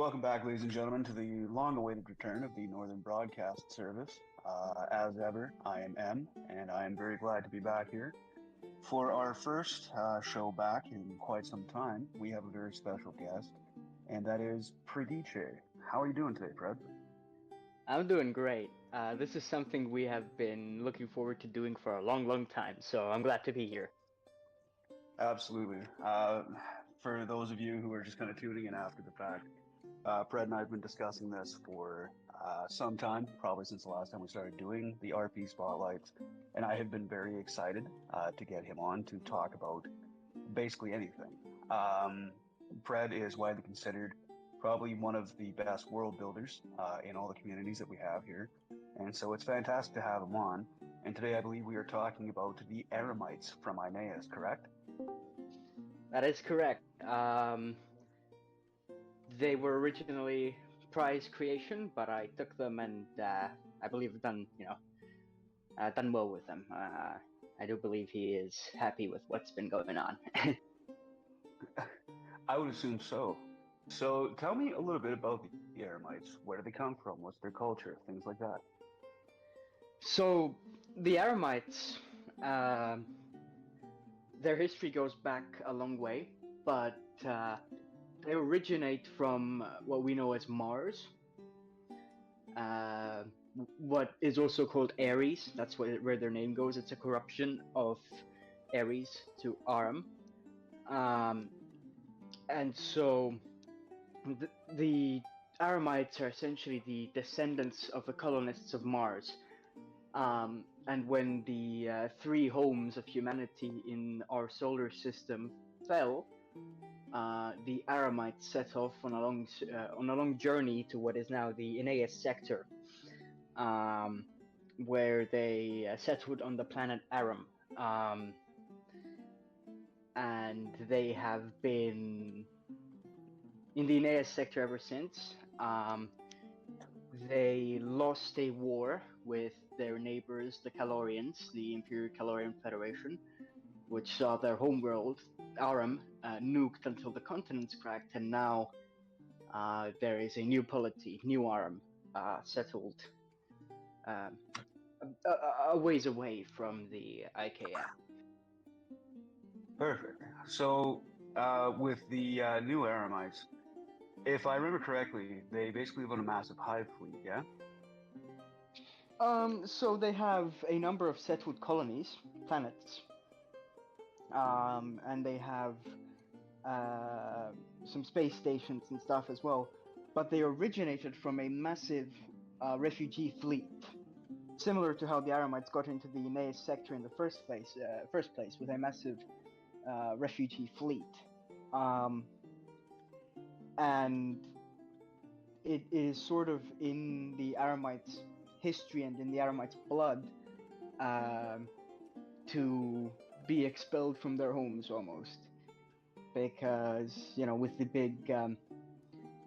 Welcome back, ladies and gentlemen, to the long-awaited return of the Northern Broadcast Service. As ever, I am M, and I am very glad to be back here. For our first show back in quite some time, we have a very special guest, and that is Pradiche. How are you doing today, Fred? I'm doing great. This is something we have been looking forward to doing for a long time, so I'm glad to be here. Absolutely. For those of you who are just kind of tuning in after the fact, Fred and I have been discussing this for some time, probably since the last time we started doing the RP Spotlights, and I have been very excited to get him on to talk about basically anything. Fred is widely considered probably one of the best world builders in all the communities that we have here, and so it's fantastic to have him on. And today I believe we are talking about the Aramites from Aeneas, correct? That is correct. They were originally prize creation, but I took them and I believe done done well with them. I do believe he is happy with what's been going on. I would assume so. So tell me a little bit about the Aramites. Where do they come from? What's their culture? Things like that. So the Aramites, their history goes back a long way, but they originate from what we know as Mars, what is also called Ares. That's where their name goes. It's a corruption of Ares to Aram. And so the Aramites are essentially the descendants of the colonists of Mars. And when the three homes of humanity in our solar system fell, the Aramites set off on a long journey to what is now the Aeneas sector, where they settled on the planet Aram, and they have been in the Aeneas sector ever since. They lost a war with their neighbors, the Calorians, the Imperial Calorian Federation, which saw their homeworld, Aram, nuked until the continents cracked, and now there is a new polity, new Aram, settled a ways away from the IKF. Perfect. So with the new Aramites, if I remember correctly, they basically live on a massive hive fleet, yeah? So they have a number of settled colonies, planets, and they have some space stations and stuff as well. But they originated from a massive refugee fleet, similar to how the Aramites got into the Aeneas sector in the first place, with a massive refugee fleet. And it is sort of in the Aramites' history and in the Aramites' blood to be expelled from their homes almost, because with the big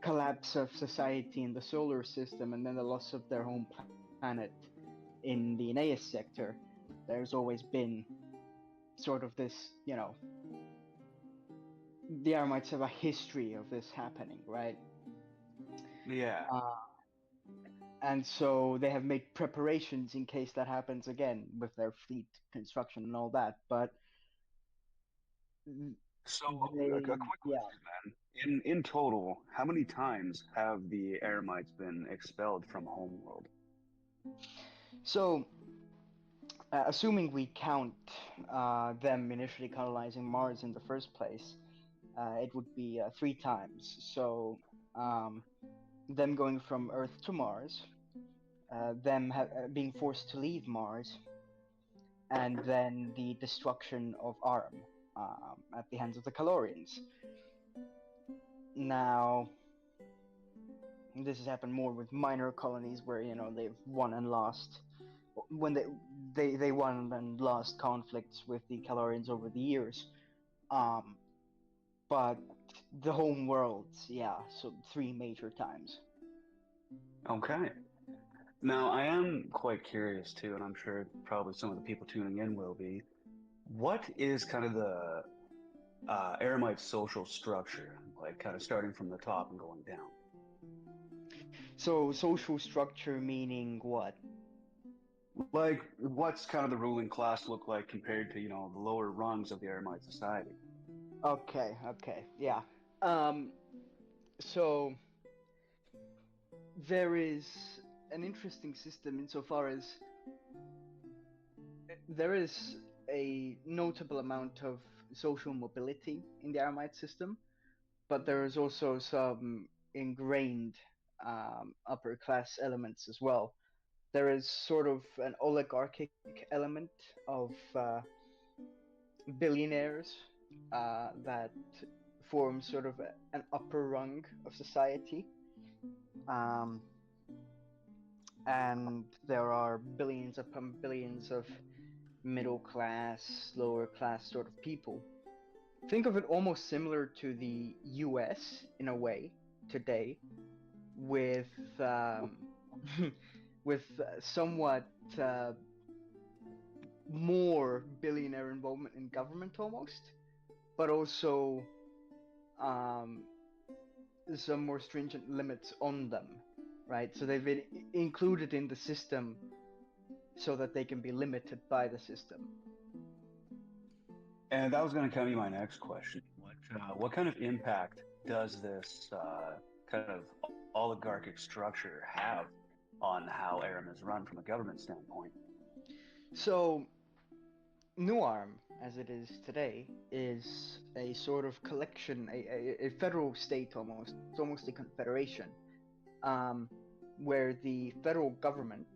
collapse of society in the solar system and then the loss of their home planet in the Aeneas sector, there's always been sort of this, the Aramites have a history of this happening, right? Yeah. And so they have made preparations in case that happens again with their fleet construction and all that. But So a quick question then. In total, how many times have the Aramites been expelled from homeworld? So, assuming we count them initially colonizing Mars in the first place, it would be 3 times. So, them going from Earth to Mars, them being forced to leave Mars, and then the destruction of Aram at the hands of the Calorians. Now, this has happened more with minor colonies where they've won and lost. When they won and lost conflicts with the Calorians over the years. But the home worlds, yeah, so 3 major times. Okay. Now, I am quite curious too, and I'm sure probably some of the people tuning in will be. What is kind of the Aramite social structure, like kind of starting from the top and going down? So social structure meaning what? Like, what's kind of the ruling class look like compared to, you know, the lower rungs of the Aramite society? Okay, yeah. Um, so there is an interesting system insofar as there is a notable amount of social mobility in the Aramite system, but there is also some ingrained upper class elements as well. There is sort of an oligarchic element of billionaires that form sort of an upper rung of society. Um, and there are billions upon billions of middle class, lower class sort of people. Think of it almost similar to the US in a way today, with with somewhat more billionaire involvement in government almost, but also um, some more stringent limits on them, right? So they've been included in the system so that they can be limited by the system. And that was going to come to my next question. What kind of impact does this kind of oligarchic structure have on how Aram is run from a government standpoint? So Nuarm, as it is today, is a sort of collection, a federal state almost. It's almost a confederation, um, where the federal government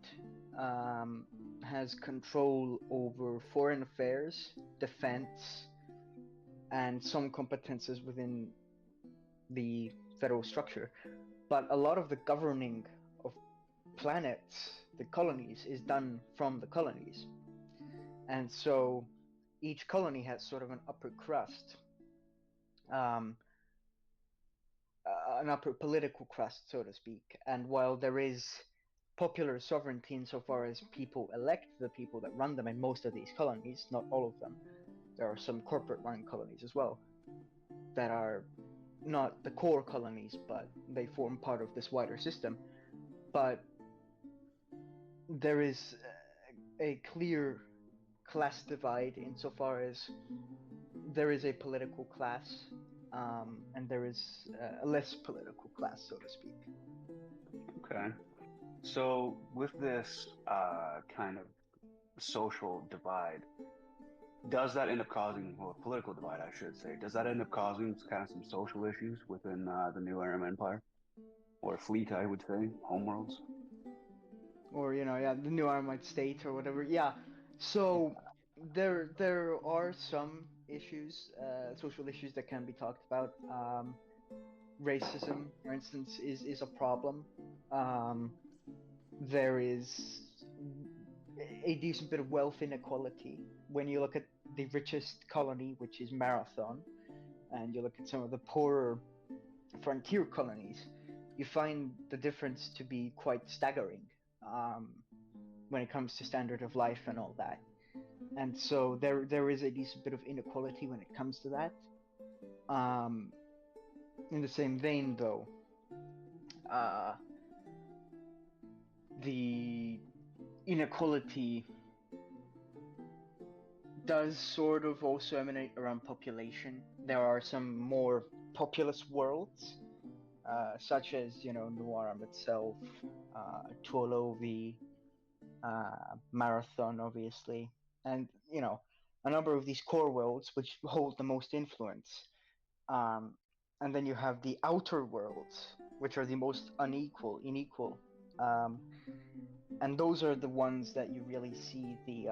um, has control over foreign affairs, defense, and some competences within the federal structure. But a lot of the governing of planets, the colonies, is done from the colonies. And so each colony has sort of an upper crust, um, an upper political crust, so to speak. And while there is popular sovereignty insofar as people elect the people that run them in most of these colonies, not all of them, there are some corporate run colonies as well that are not the core colonies, but they form part of this wider system. But there is a clear class divide insofar as there is a political class and there is a less political class, so to speak. Okay. So, with this kind of social divide, does that end up causing, well, political divide, I should say, does that end up causing kind of some social issues within the new Aram Empire? Or fleet, I would say, homeworlds? Or, you know, yeah, the new Armite state or whatever. Yeah. So there are some issues, social issues that can be talked about. Racism, for instance, is a problem. Um, there is a decent bit of wealth inequality. When you look at the richest colony, which is Marathon, and you look at some of the poorer frontier colonies, you find the difference to be quite staggering um, when it comes to standard of life and all that. And so there is a decent bit of inequality when it comes to that. In the same vein, though, uh, the inequality does sort of also emanate around population. There are some more populous worlds, such as, you know, Nuaram itself, Tuolovi, Marathon, obviously, and, you know, a number of these core worlds which hold the most influence. Um, and then you have the outer worlds, which are the most inequal. Um, and those are the ones that you really see the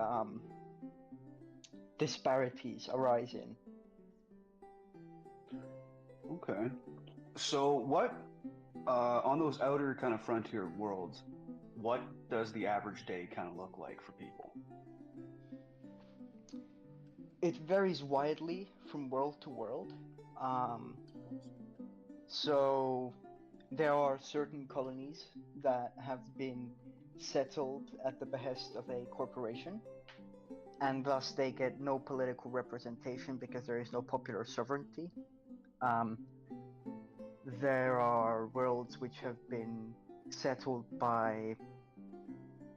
disparities arise in. Okay. So, what, on those outer kind of frontier worlds, what does the average day kind of look like for people? It varies widely from world to world. Um, so there are certain colonies that have been settled at the behest of a corporation, and thus they get no political representation because there is no popular sovereignty. Um, there are worlds which have been settled by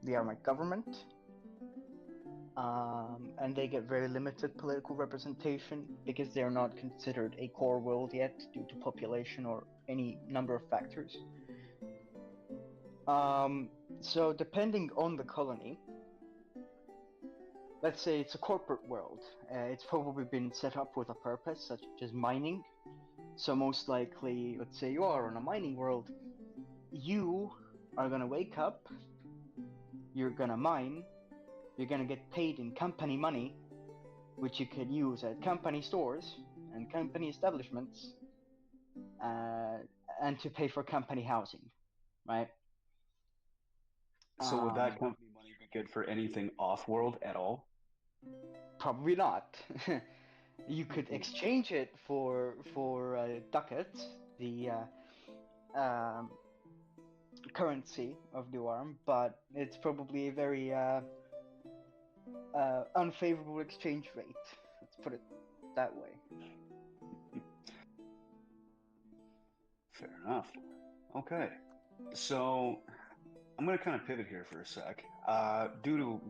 the Aramite government, and they get very limited political representation because they're not considered a core world yet due to population or any number of factors. So depending on the colony, let's say it's a corporate world, it's probably been set up with a purpose, such as mining. So most likely, let's say you are on a mining world, you are gonna wake up, you're gonna mine, you're gonna get paid in company money, which you could use at company stores and company establishments, and to pay for company housing, right? So would that company money be good for anything off-world at all? Probably not. You could exchange it for ducats, the currency of the arm, but it's probably a very unfavorable exchange rate. Let's put it that way. Fair enough. Okay. So I'm going to kind of pivot here for a sec. Due to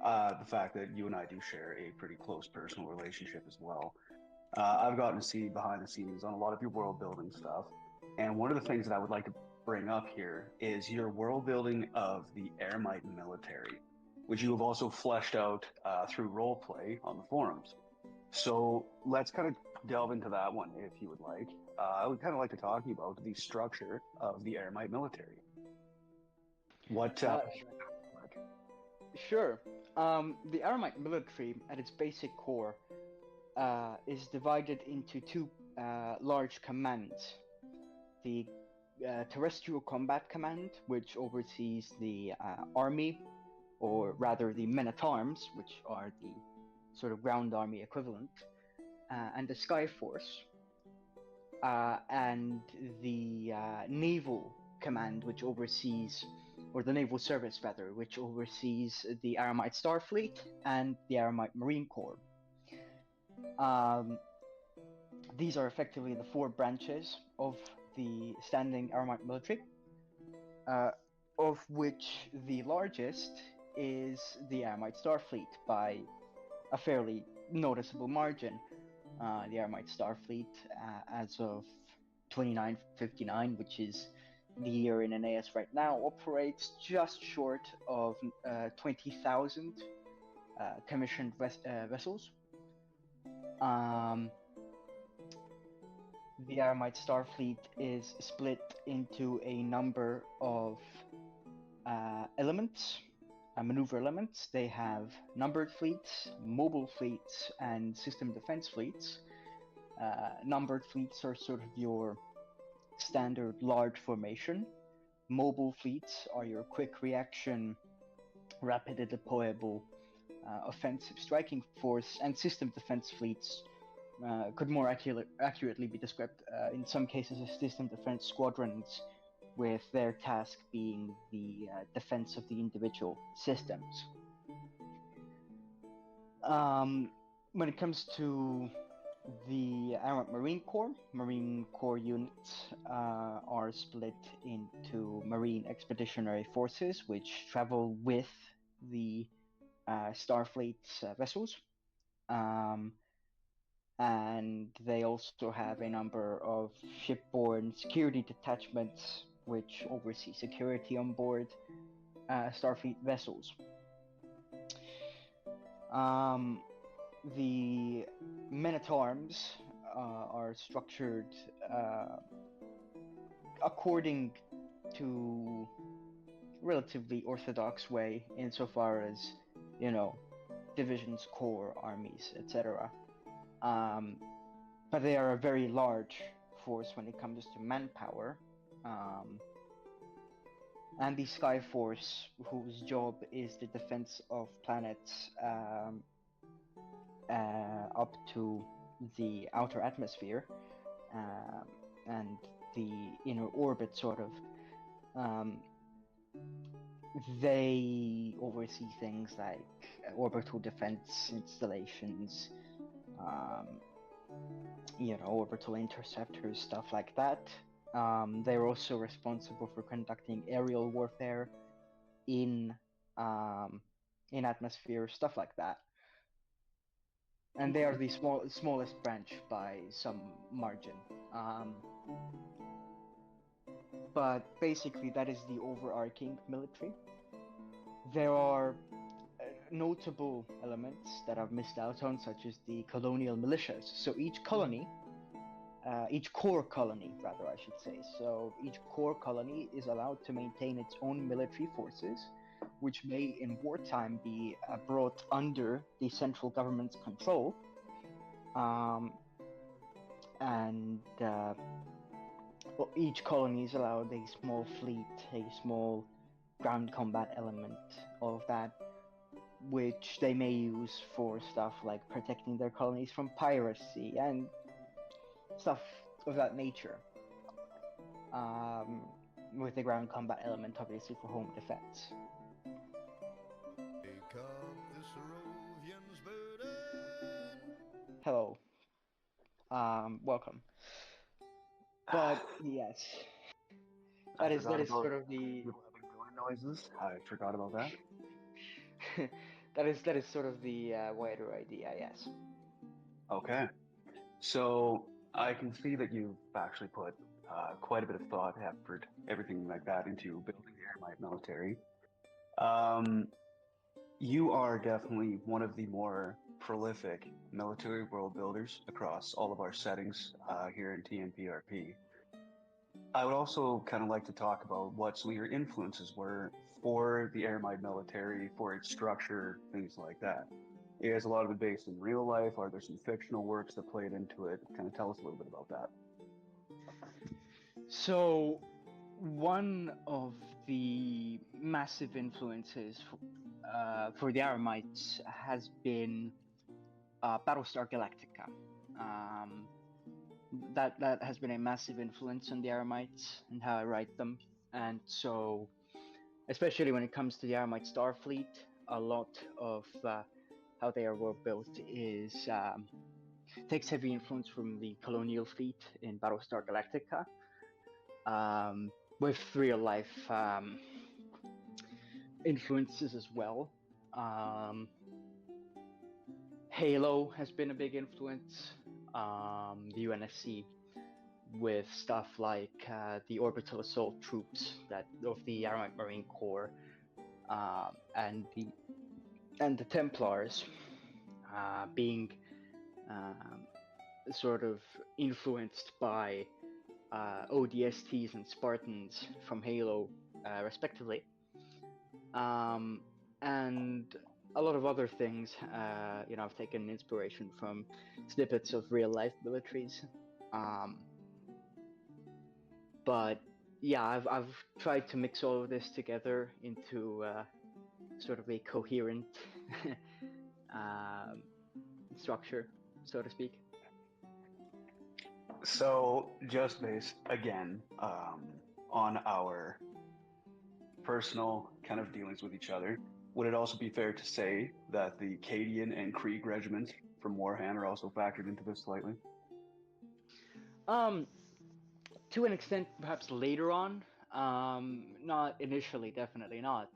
the fact that you and I do share a pretty close personal relationship as well, I've gotten to see behind the scenes on a lot of your world building stuff. And one of the things that I would like to bring up here is your world building of the Aramite military, which you have also fleshed out through roleplay on the forums. So let's kind of delve into that one if you would like. I would kind of like to talk about the structure of the Aramite military. What? Sure. The Aramite military, at its basic core, is divided into two large commands. The Terrestrial Combat Command, which oversees the army, or rather the men-at-arms, which are the sort of ground army equivalent, and the Sky Force, and the Naval Command, which oversees, or the Naval Service rather, which oversees the Aramite Starfleet and the Aramite Marine Corps. These are effectively the four branches of the standing Aramite military, of which the largest is the Aramite Starfleet by a fairly noticeable margin. The Aramite Starfleet, as of 2959, which is the year in NAS right now, operates just short of 20,000 commissioned vessels. The Aramite Starfleet is split into a number of elements, maneuver elements. They have numbered fleets, mobile fleets, and system defense fleets. Numbered fleets are sort of your standard large formation. Mobile fleets are your quick reaction, rapidly deployable offensive striking force, and system defense fleets could more accurately be described in some cases as system defense squadrons, with their task being the defense of the individual systems. When it comes to the Aramite Marine Corps units are split into Marine Expeditionary Forces, which travel with the Starfleet's vessels. And they also have a number of shipborne security detachments which oversee security on board Starfleet vessels. The men-at-arms are structured according to relatively orthodox way, insofar as, you know, divisions, corps, armies, etc. But they are a very large force when it comes to manpower. And the Sky Force, whose job is the defense of planets up to the outer atmosphere and the inner orbit, sort of. They oversee things like orbital defense installations, orbital interceptors, stuff like that. They're also responsible for conducting aerial warfare in atmosphere, stuff like that. And they are the smallest branch by some margin. But basically, that is the overarching military. There are notable elements that I've missed out on, such as the colonial militias. So each colony, each core colony, rather, I should say. So each core colony is allowed to maintain its own military forces, which may in wartime be brought under the central government's control. Well, each colony is allowed a small fleet, a small ground combat element, all of that, which they may use for stuff like protecting their colonies from piracy and stuff of that nature. With the ground combat element, obviously, for home defense. Hello. Welcome. But yes, that is sort of the noises. I forgot about that. that is sort of the wider idea. Yes. Okay, so I can see that you've actually put quite a bit of thought, effort, everything like that into building the Aramite military. You are definitely one of the more prolific military world builders across all of our settings here in TNPRP. I would also kind of like to talk about what some of your influences were for the Aramite military, for its structure, things like that. Is a lot of it based in real life? Are there some fictional works that played into it? Kind of tell us a little bit about that. So, one of the massive influences for the Aramites has been Battlestar Galactica. That has been a massive influence on the Aramites and how I write them. And so, especially when it comes to the Aramite Starfleet, a lot of how they are world built takes heavy influence from the colonial fleet in Battlestar Galactica, with real life influences as well. Halo has been a big influence. The UNSC with stuff like the orbital assault troops of the Aramite Marine Corps, and the Templars being sort of influenced by ODSTs and Spartans from Halo, respectively, and a lot of other things. I've taken inspiration from snippets of real life militaries, but yeah, I've tried to mix all of this together into sort of a coherent structure, so to speak. So, just based again on our personal kind of dealings with each other, would it also be fair to say that the Cadian and Krieg regiments from Warhand are also factored into this slightly? To an extent, perhaps later on. Not initially, definitely not.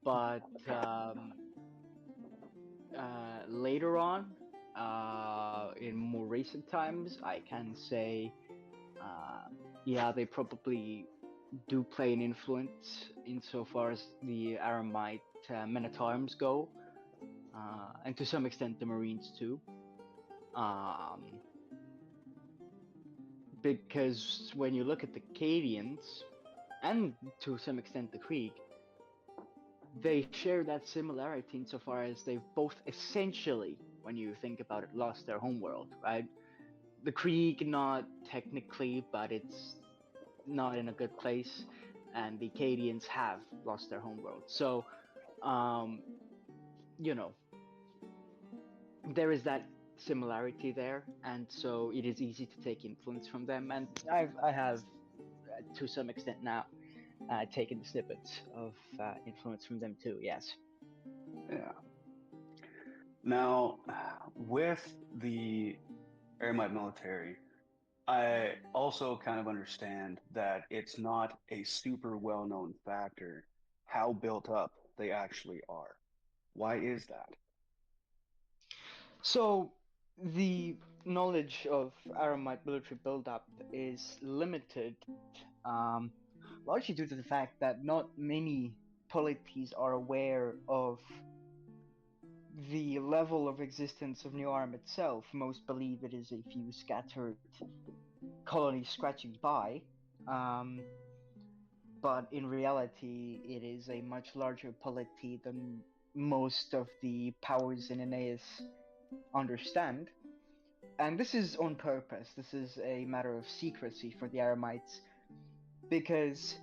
But later on, in more recent times, I can say, yeah, they probably do play an influence insofar as the Aramite men-at-arms go, and to some extent the Marines too. Because when you look at the Cadians, and to some extent the Krieg, they share that similarity insofar as they've both essentially, when you think about it, lost their homeworld, right? The Krieg, not technically, but it's not in a good place, and the Cadians have lost their homeworld. So, there is that similarity there, and so it is easy to take influence from them, and I have to some extent now taken snippets of influence from them too. Yes. Yeah. Now, with the Aramite military, I also kind of understand that it's not a super well-known factor how built up they actually are. Why is that? So the knowledge of Aramite military buildup is limited, um, largely due to the fact that not many polities are aware of the level of existence of New Aram itself. Most believe it is a few scattered colonies scratching by, um, but in reality, it is a much larger polity than most of the powers in Aeneas understand. And this is on purpose. This is a matter of secrecy for the Aramites, because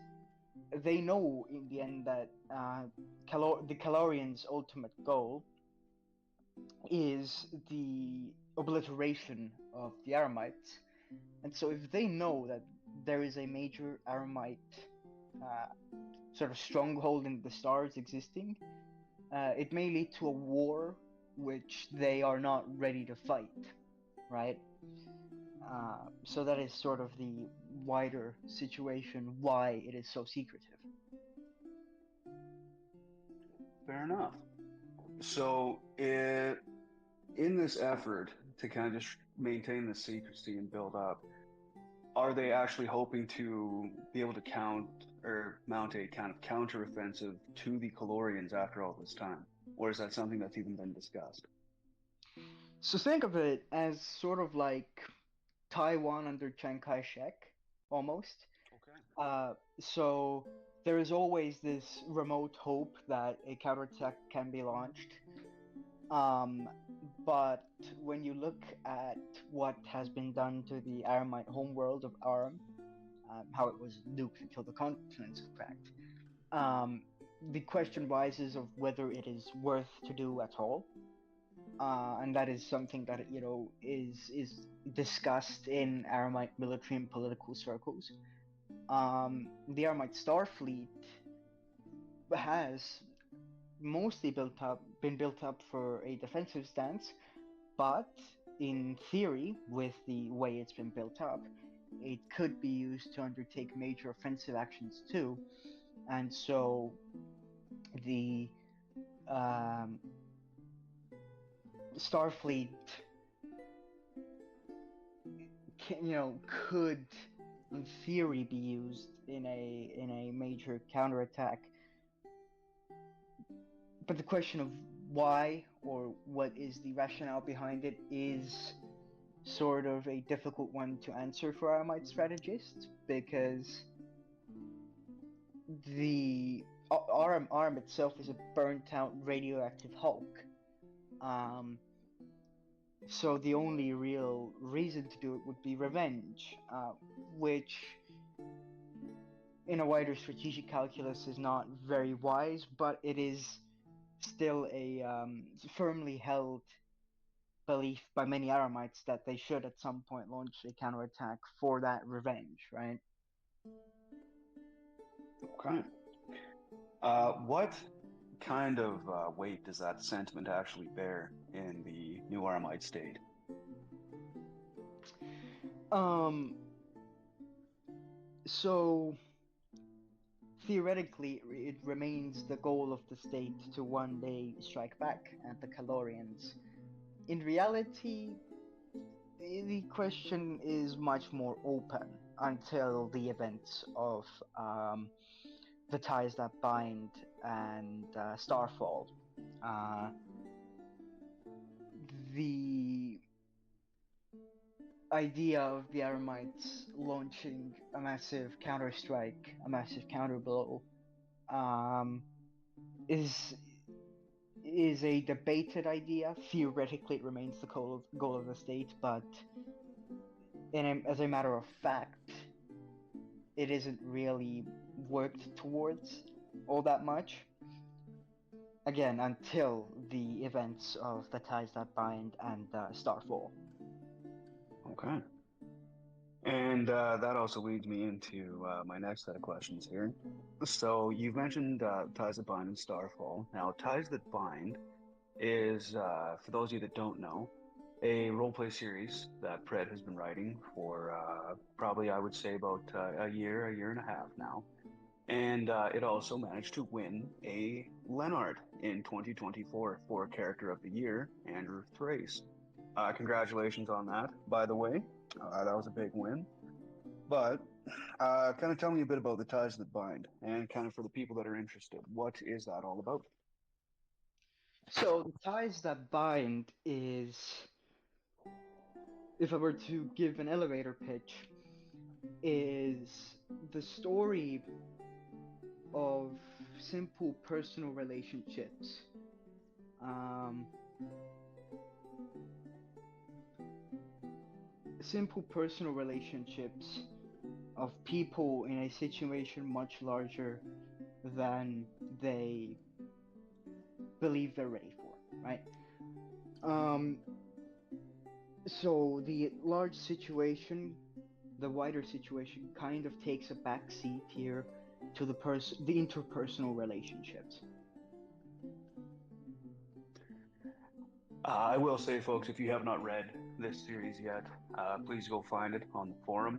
they know in the end that the Calorians' ultimate goal is the obliteration of the Aramites. And so, if they know that there is a major Aramite uh, sort of stronghold in the stars existing, it may lead to a war which they are not ready to fight, right? So that is sort of the wider situation why it is so secretive. Fair enough. So, in this effort to kind of just maintain the secrecy and build up, are they actually hoping to be able to mount a kind of counteroffensive to the Calorians after all this time? Or is that something that's even been discussed? So think of it as sort of like Taiwan under Chiang Kai-shek, almost. Okay. So there is always this remote hope that a counterattack can be launched. Um, but when you look at what has been done to the Aramite homeworld of Aram, how it was nuked until the continents cracked, um, the question rises of whether it is worth to do at all. And that is something that is discussed in Aramite military and political circles. The Aramite Starfleet has mostly been built up for a defensive stance, but in theory, with the way it's been built up, it could be used to undertake major offensive actions too. And so the um, Starfleet, could in theory be used in a major counterattack. But the question of why or what is the rationale behind it is sort of a difficult one to answer for Aramite strategists, because the Aram itself is a burnt out radioactive hulk. Um, so the only real reason to do it would be revenge, which in a wider strategic calculus is not very wise, but it is still a firmly held belief by many Aramites that they should at some point launch a counterattack for that revenge, right? Okay. What kind of weight does that sentiment actually bear in the New Aramite state? Um, so theoretically, it remains the goal of the state to one day strike back at the Calorians. In reality, the question is much more open until the events of the ties that bind and Starfall. Uh, the idea of the Aramites launching a massive counterstrike, a massive counterblow, um, is a debated idea. Theoretically, it remains the goal of the state, but as a matter of fact, it isn't really worked towards all that much. Again, until the events of the ties that bind and Starfall. Okay. And that also leads me into my next set of questions here. So you've mentioned Ties That Bind and Starfall. Now, Ties That Bind is, for those of you that don't know, a roleplay series that Pred has been writing for probably, I would say, about a year and a half now. And it also managed to win a Leonard in 2024 for Character of the Year, Andrew Thrace. Congratulations on that, by the way. That was a big win. But kind of tell me a bit about the ties that bind, and kind of for the people that are interested, what is that all about? So the ties that bind is, if I were to give an elevator pitch, is the story of simple personal relationships. Um, Simple personal relationships of people in a situation much larger than they believe they're ready for, right? Um, so the large situation, the wider situation, kind of takes a back seat here to the interpersonal relationships. I will say, folks, if you have not read this series yet, please go find it on the forum.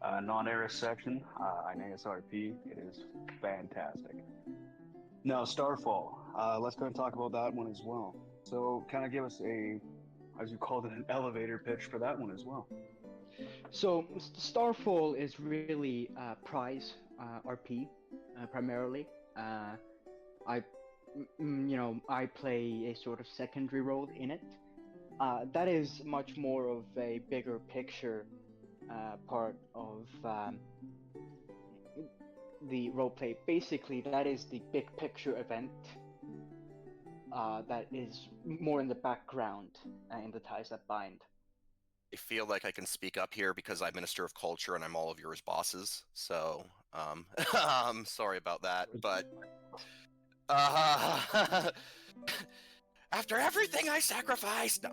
Non-Eris section, Aramites RP. It is fantastic. Now, Starfall. Let's kind of talk about that one as well. So, kind of give us a, as you called it, an elevator pitch for that one as well. So Starfall is really prize RP primarily. I, I play a sort of secondary role in it. That is much more of a bigger picture part of the roleplay. Basically, that is the big picture event that is more in the background in the ties that bind. I feel like I can speak up here because I'm Minister of Culture and I'm all of yours bosses. So, I'm sorry about that, but after everything I sacrificed,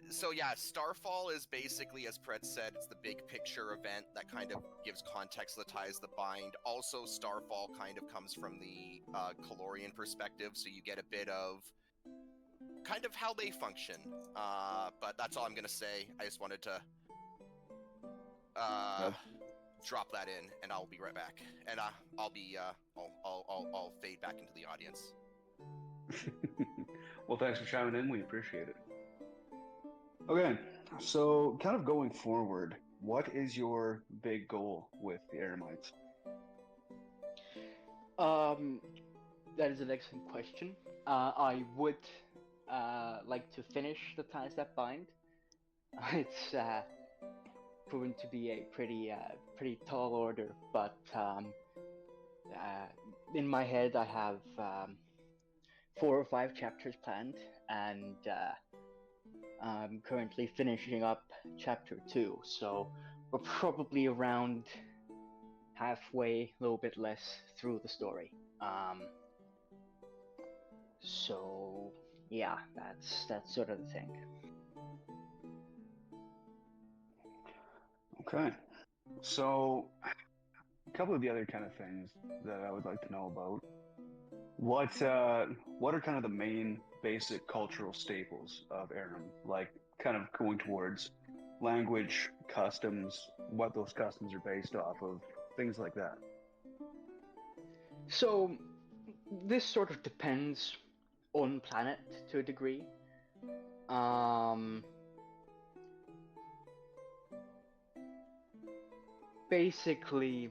so yeah, Starfall is basically, as Pred said, it's the big picture event that kind of gives context to the ties that bind. Also, Starfall kind of comes from the Calorian perspective, so you get a bit of kind of how they function. But that's all I'm gonna say. I just wanted to drop that in, and I'll be right back. And I'll fade back into the audience. Well, thanks for chiming in. We appreciate it. Okay, so kind of going forward, what is your big goal with the Aramites? That is an excellent question. I would like to finish the ties that bind. It's proven to be a pretty tall order, but in my head I have 4 or 5 chapters planned, and I'm currently finishing up chapter 2, so we're probably around halfway, a little bit less, through the story. So yeah, that's sort of the thing. Okay, so a couple of the other kind of things that I would like to know about. What are kind of the main basic cultural staples of Aram? Like, kind of going towards language, customs, what those customs are based off of, things like that. So this sort of depends on planet to a degree. Basically,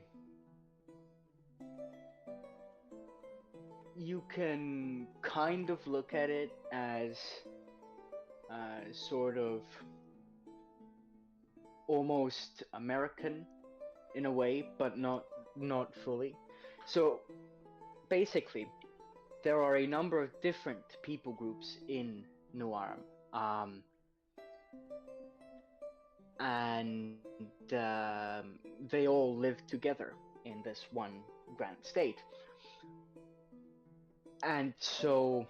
you can kind of look at it as sort of almost American in a way, but not fully. So basically, there are a number of different people groups in New Aram, and they all live together in this one grand state. And so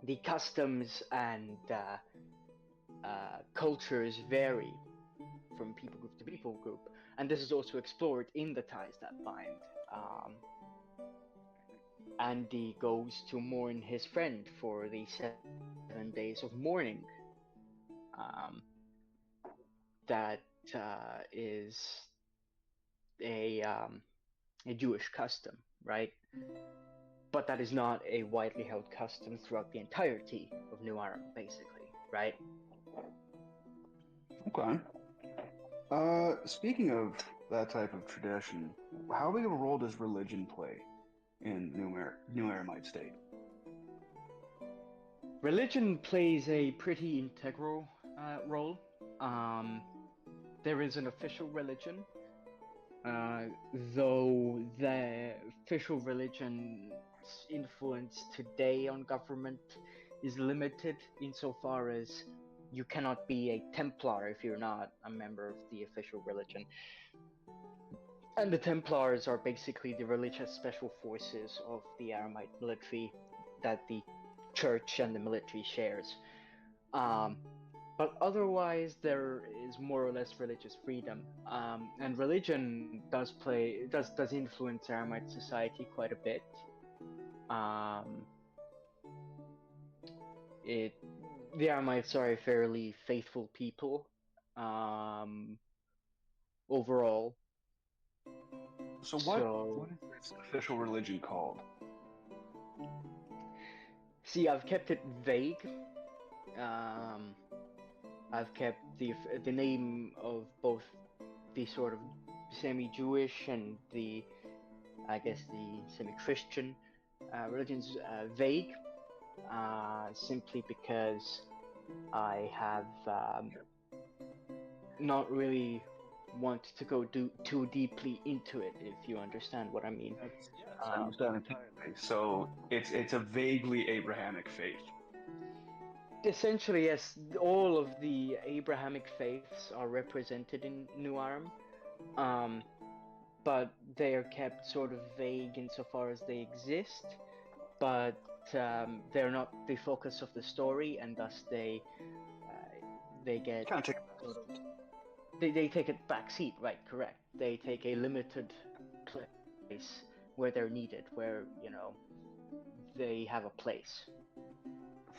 the customs and cultures vary from people group to people group, and this is also explored in the ties that bind. Andy goes to mourn his friend for the 7 days of mourning. That is a Jewish custom, right? But that is not a widely held custom throughout the entirety of New Aram, basically, right? Okay. Speaking of that type of tradition, how big of a role does religion play in New Aramite State? Religion plays a pretty integral role. There is an official religion, though the official religion's influence today on government is limited insofar as you cannot be a Templar if you're not a member of the official religion. And the Templars are basically the religious special forces of the Aramite military that the church and the military shares. But otherwise, there is more or less religious freedom, and religion does influence Aramite society quite a bit. The Aramites are a fairly faithful people, overall. So what is this official religion called? See, I've kept it vague. I've kept the name of both the sort of semi-Jewish and the, I guess, the semi-Christian religions vague, simply because I have not really want to go too deeply into it, if you understand what I mean. Yes, I understand entirely. So it's a vaguely Abrahamic faith. Essentially, yes, all of the Abrahamic faiths are represented in New Aram, but they are kept sort of vague insofar as they exist, but they're not the focus of the story, and thus they get Kind of take they take a back seat, right? Correct. They take a limited place where they're needed, where they have a place.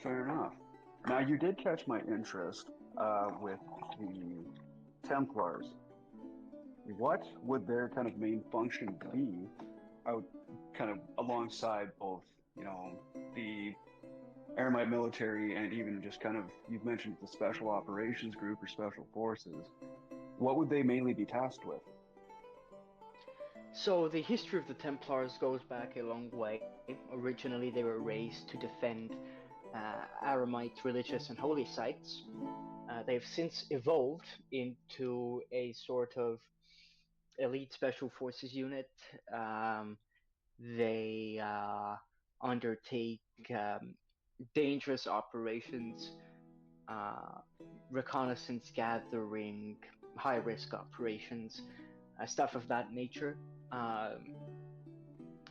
Fair enough. Now, you did catch my interest with the Templars. What would their kind of main function be out kind of alongside both, the Aramite military and even just kind of, you've mentioned the Special Operations Group or Special Forces. What would they mainly be tasked with? So the history of the Templars goes back a long way. Originally, they were raised to defend Aramite religious and holy sites. They've since evolved into a sort of elite special forces unit. They undertake dangerous operations, reconnaissance gathering, high-risk operations, stuff of that nature.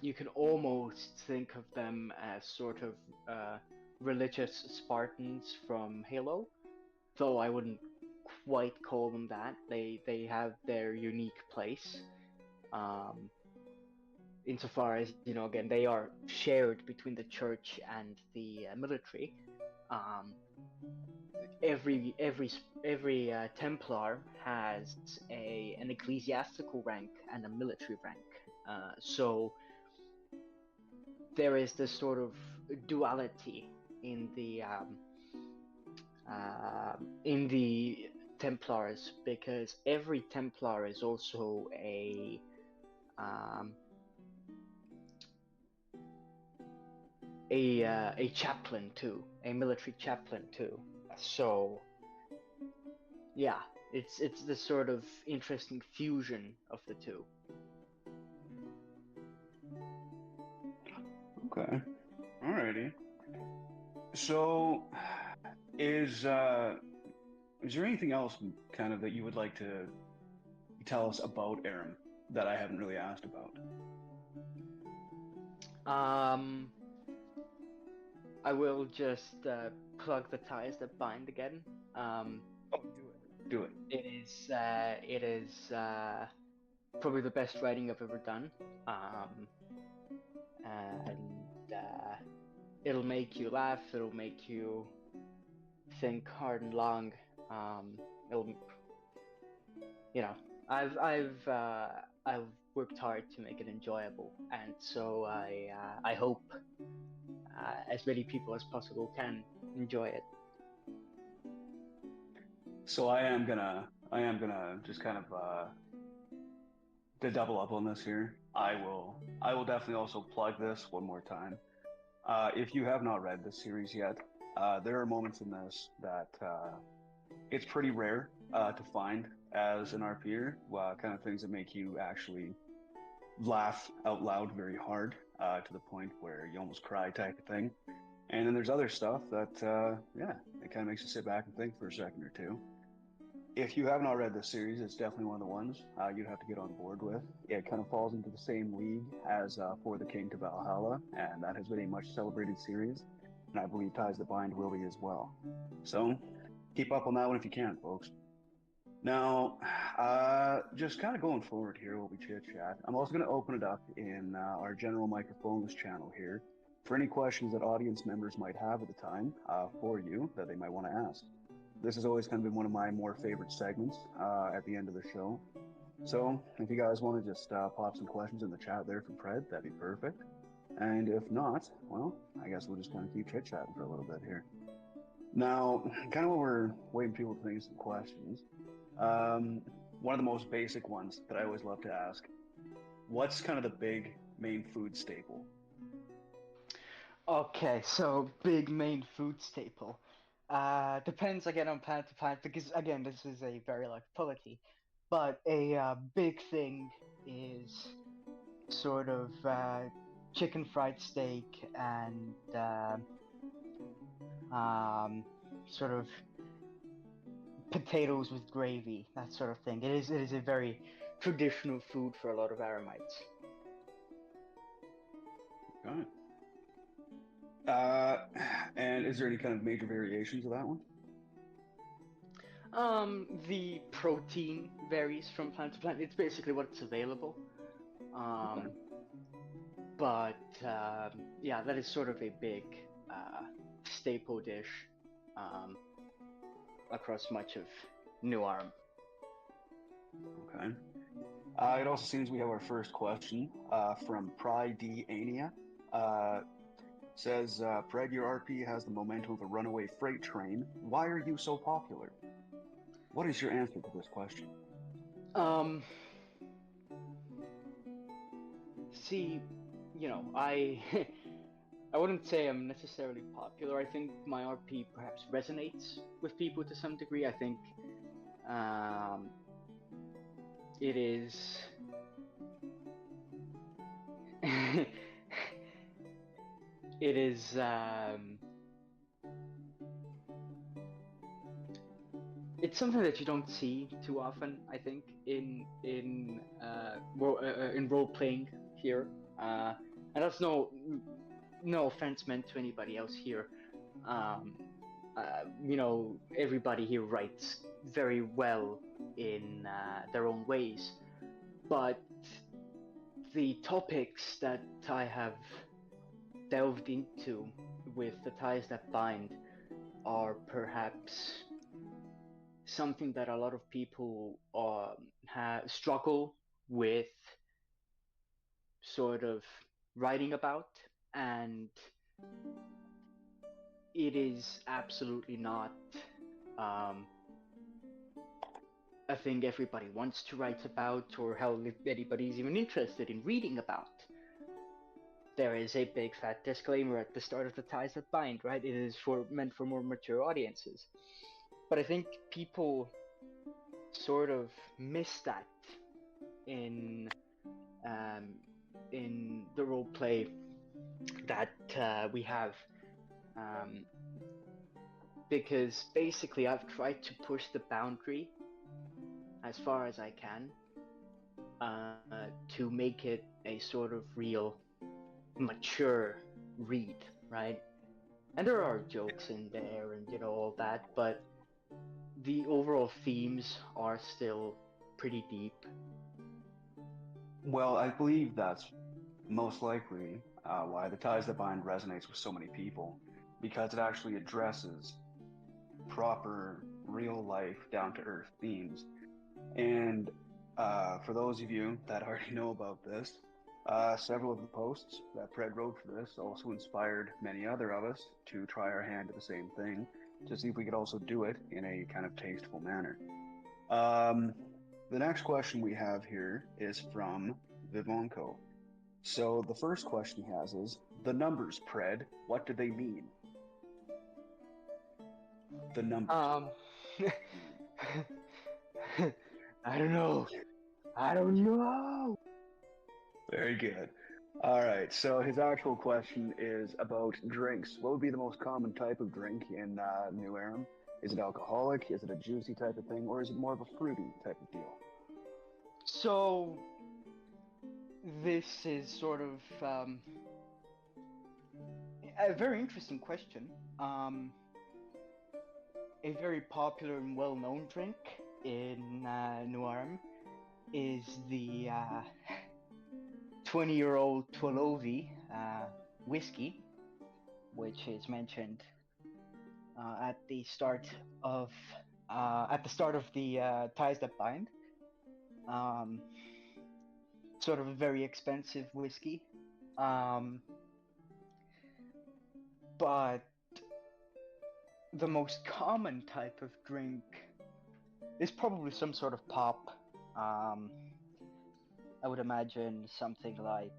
You can almost think of them as sort of religious Spartans from Halo, though I wouldn't quite call them that. They have their unique place, insofar as again they are shared between the church and the military. Every Templar has an ecclesiastical rank and a military rank, so there is this sort of duality in the Templars, because every Templar is also a chaplain too, a military chaplain too. So yeah, it's this sort of interesting fusion of the two. Okay. Alrighty. So, is there anything else kind of that you would like to tell us about Aram that I haven't really asked about? I will just plug the ties that bind again. Do it. It is probably the best writing I've ever done, and it'll make you laugh. It'll make you think hard and long. It'll, you know, I've worked hard to make it enjoyable, and so I hope as many people as possible can enjoy it. So I am gonna just kind of to double up on this here. I will definitely also plug this one more time. If you have not read this series yet, there are moments in this that it's pretty rare to find as an RPer, kind of things that make you actually laugh out loud very hard to the point where you almost cry type of thing. And then there's other stuff that, it kind of makes you sit back and think for a second or two. If you have not read this series, it's definitely one of the ones you'd have to get on board with. It kind of falls into the same league as For the King to Valhalla, and that has been a much celebrated series, and I believe Ties That Bind will be as well. So keep up on that one if you can, folks. Now, just kind of going forward here while we chit-chat, I'm also going to open it up in our general microphones channel here for any questions that audience members might have at the time for you that they might want to ask. This has always kind of been one of my more favorite segments at the end of the show. So if you guys want to just pop some questions in the chat there for Pred, that'd be perfect. And if not, well, I guess we'll just kind of keep chit-chatting for a little bit here. Now, kind of while we're waiting for people to think of some questions, one of the most basic ones that I always love to ask, what's kind of the big main food staple? Okay, so big main food staple. Depends again on plant to plant because again this is a very large polity, but a big thing is sort of chicken fried steak and sort of potatoes with gravy, that sort of thing. It is a very traditional food for a lot of Aramites. Got it. And is there any kind of major variations of that one? The protein varies from plant to plant. It's basically what's available. Okay. But yeah, that is sort of a big staple dish across much of New Arm. Okay. It also seems we have our first question from Prydeania. Says, Pred, your RP has the momentum of a runaway freight train. Why are you so popular? What is your answer to this question? See, you know, I wouldn't say I'm necessarily popular. I think my RP perhaps resonates with people to some degree. I think it is it is it's something that you don't see too often, I think, in role playing here, and that's no offense meant to anybody else here. You know, everybody here writes very well in their own ways, but the topics that I have delved into with the Ties That Bind are perhaps something that a lot of people struggle with sort of writing about, and it is absolutely not a thing everybody wants to write about, or how anybody's even interested in reading about. There is a big fat disclaimer at the start of the Ties That Bind, right? It is meant for more mature audiences. But I think people sort of miss that in the role play that we have, because basically I've tried to push the boundary as far as I can to make it a sort of real mature read, right? And there are jokes in there and, you know, all that, but the overall themes are still pretty deep. Well, I believe that's most likely why the Ties That Bind resonates with so many people, because it actually addresses proper, real life, down to earth themes. And for those of you that already know about this, several of the posts that Pred wrote for this also inspired many other of us to try our hand at the same thing, to see if we could also do it in a kind of tasteful manner. The next question we have here is from Vivonko. So the first question he has is, the numbers, Pred, what do they mean? The numbers. I don't know. Very good. All right, so his actual question is about drinks. What would be the most common type of drink in New Aram? Is it alcoholic? Is it a juicy type of thing? Or is it more of a fruity type of deal? So, this is sort of a very interesting question. A very popular and well-known drink in New Aram is the 20-year-old Twolovi whiskey, which is mentioned at the start of the Ties That Bind. Sort of a very expensive whiskey, but the most common type of drink is probably some sort of pop. I would imagine something like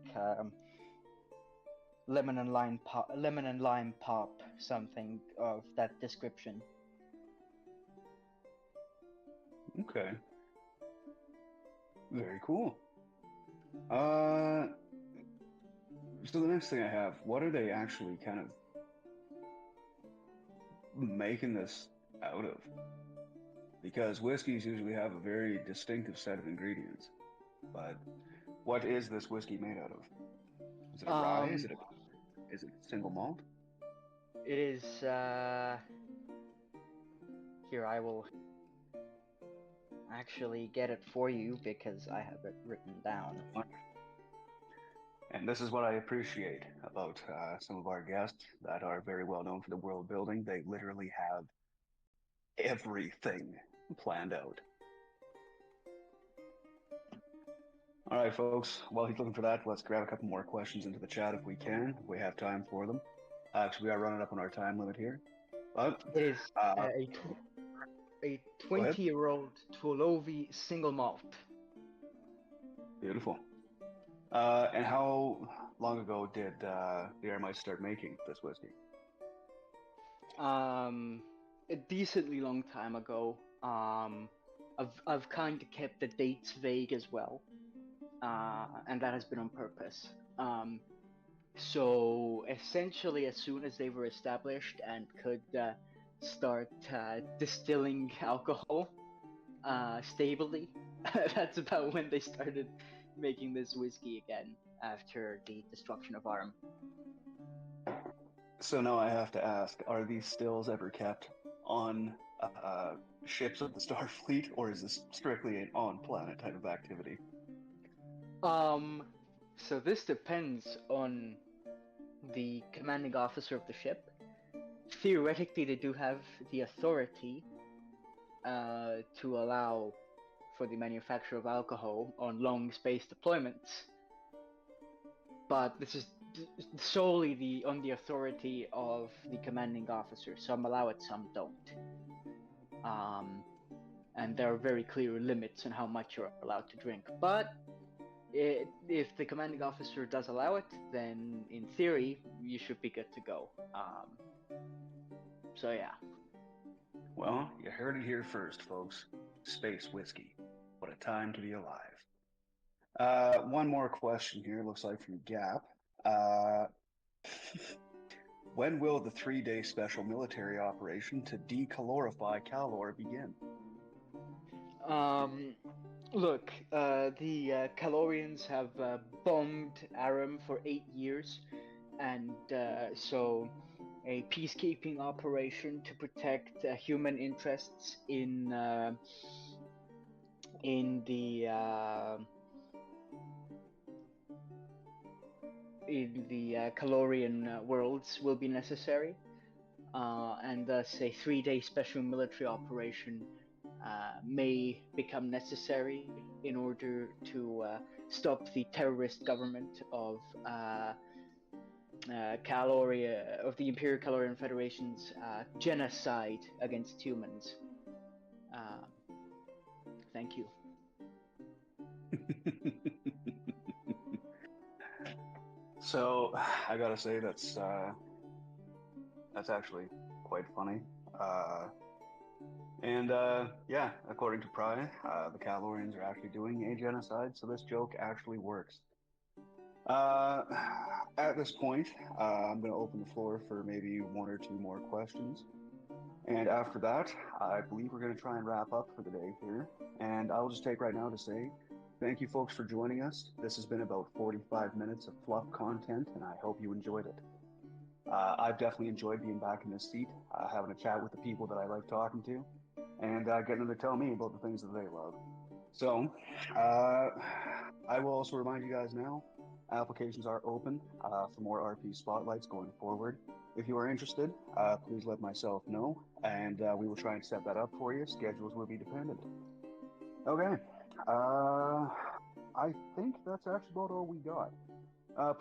lemon and lime pop, something of that description. Okay. Very cool. So the next thing I have, what are they actually kind of making this out of? Because whiskeys usually have a very distinctive set of ingredients, but what is this whiskey made out of? Is it a rye? Is it single malt? It is here, I will actually get it for you because I have it written down. And this is what I appreciate about some of our guests that are very well known for the world building. They literally have everything planned out. All right, folks, while he's looking for that, let's grab a couple more questions into the chat if we can, if we have time for them. Actually, we are running up on our time limit here. But it is a 20-year-old Twolovi single malt. Beautiful. And how long ago did the Aramites start making this whiskey? A decently long time ago. I've kind of kept the dates vague as well, and that has been on purpose. So essentially, as soon as they were established and could start distilling alcohol stably, that's about when they started making this whiskey again after the destruction of Arm. So now I have to ask, are these stills ever kept on ships of the Starfleet, or is this strictly an on-planet type of activity? So this depends on the commanding officer of the ship. Theoretically, they do have the authority to allow for the manufacture of alcohol on long space deployments, but this is solely on the authority of the commanding officer. Some allow it, some don't. And there are very clear limits on how much you're allowed to drink. But if the commanding officer does allow it, then in theory you should be good to go. So yeah. Well, you heard it here first, folks. Space whiskey. What a time to be alive. One more question here, looks like from Gap. When will the 3-day special military operation to decalorify Calor begin? Look, the Calorians have bombed Aram for 8 years, and so a peacekeeping operation to protect human interests in in the Calorian worlds will be necessary, and thus a 3-day special military operation may become necessary in order to stop the terrorist government of Caloria, of the Imperial Calorian Federation's genocide against humans. Thank you. So I gotta say that's actually quite funny. Yeah, according to Pry, the Calorians are actually doing a genocide, so this joke actually works. At this point, I'm going to open the floor for maybe one or two more questions. And after that, I believe we're going to try and wrap up for the day here. And I'll just take right now to say thank you folks for joining us. This has been about 45 minutes of fluff content, and I hope you enjoyed it. I've definitely enjoyed being back in this seat, having a chat with the people that I like talking to, and getting them to tell me about the things that they love. So, I will also remind you guys now, applications are open for more RP Spotlights going forward. If you are interested, please let myself know, and we will try and set that up for you. Schedules will be dependent. Okay, I think that's actually about all we got.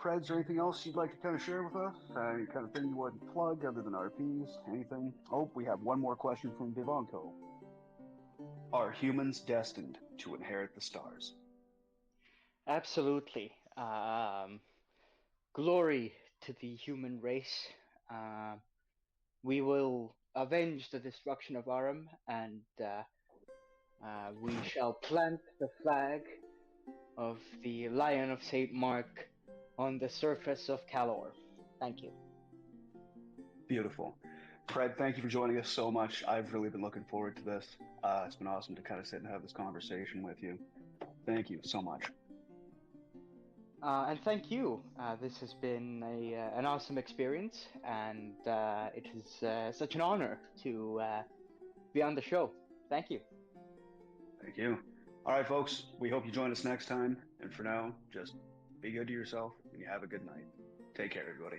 Preds, or anything else you'd like to kind of share with us? Any kind of thing you want to plug other than RPs? Anything? Oh, we have one more question from Vivanco. Are humans destined to inherit the stars? Absolutely. Glory to the human race. We will avenge the destruction of Aram, and we shall plant the flag of the Lion of St. Mark on the surface of Calor. Thank you. Beautiful. Fred, thank you for joining us so much. I've really been looking forward to this. It's been awesome to kind of sit and have this conversation with you. Thank you so much. And thank you. This has been an awesome experience, and it is such an honor to be on the show. Thank you. Thank you. All right, folks, we hope you join us next time. And for now, just be good to yourself and you have a good night. Take care, everybody.